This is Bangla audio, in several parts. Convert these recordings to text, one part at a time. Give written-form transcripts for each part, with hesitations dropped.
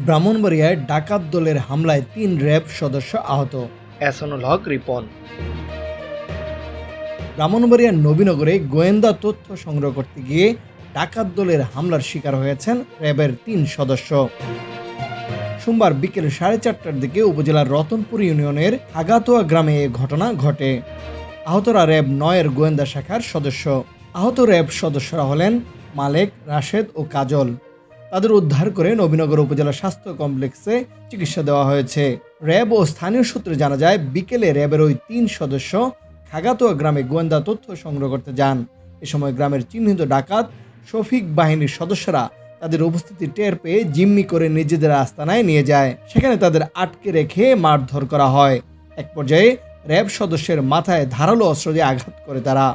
ব্রাহ্মণবাড়িয়ায় ডাকাত দলের হামলায় ৩ র্যাব সদস্য আহত। এহসানুল হক রিপন। ব্রাহ্মণবাড়িয়ার নবীনগরে গোয়েন্দা তথ্য সংগ্রহ করতে গিয়ে ডাকাত দলের হামলার শিকার হয়েছেন র্যাবের ৩ সদস্য। সোমবার বিকেল 4:30টার দিকে উপজেলার রতনপুর ইউনিয়নের আগাতোয়া গ্রামে এ ঘটনা ঘটে। আহতরা র্যাব ৯-এর গোয়েন্দা শাখার সদস্য। আহত র্যাব সদস্যরা হলেন মালেক, রাশেদ ও কাজল। তাদের উদ্ধার করে নবীনগর উপজেলা স্বাস্থ্য কমপ্লেক্সে চিকিৎসা দেওয়া হয়েছে। র্যাব ও স্থানীয় সূত্রে জানা যায়, বিকেলে র্যাবের ওই ৩ সদস্য খাগাতোয়া গ্রামে গোয়েন্দা তথ্য সংগ্রহ করতে যান। এ সময় গ্রামের চিহ্নিত ডাকাত শফিক বাহিনীর সদস্যরা তাদের উপস্থিতি টের পেয়ে জিম্মি করে নিজেদের আস্তানায় নিয়ে যায়। সেখানে তাদের আটকে রেখে মারধর করা হয়। এক পর্যায়ে র্যাব সদস্যের মাথায় ধারালো অস্ত্র দিয়ে আঘাত করে তারা।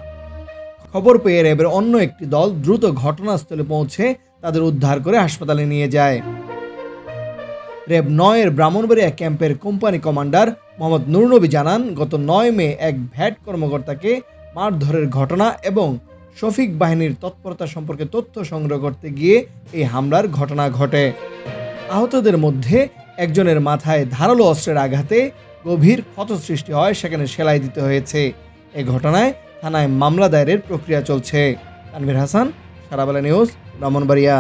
খবর পেয়ে র্যাবের অন্য একটি দল দ্রুত ঘটনাস্থলে পৌঁছে তাদের উদ্ধার করে হাসপাতালে নিয়ে যায়। র্যাব ৯-এর ব্রাহ্মণবাড়িয়া ক্যাম্পের কোম্পানি কমান্ডার মোহাম্মদ নুরনবী জানান, গত ৯ মে এক ভ্যাট কর্মকর্তাকে মারধরের ঘটনা এবং শফিক বাহিনীর তৎপরতা সম্পর্কে তথ্য সংগ্রহ করতে গিয়ে এই হামলার ঘটনা ঘটে। আহতদের মধ্যে একজনের মাথায় ধারালো অস্ত্রের আঘাতে গভীর ক্ষত সৃষ্টি হয়, সেখানে সেলাই দিতে হয়েছে। এই ঘটনায় থানায় মামলা দায়েরের প্রক্রিয়া চলছে। তানভীর হাসান, সারাবেলা নিউজ, ব্রাহ্মণবাড়িয়া।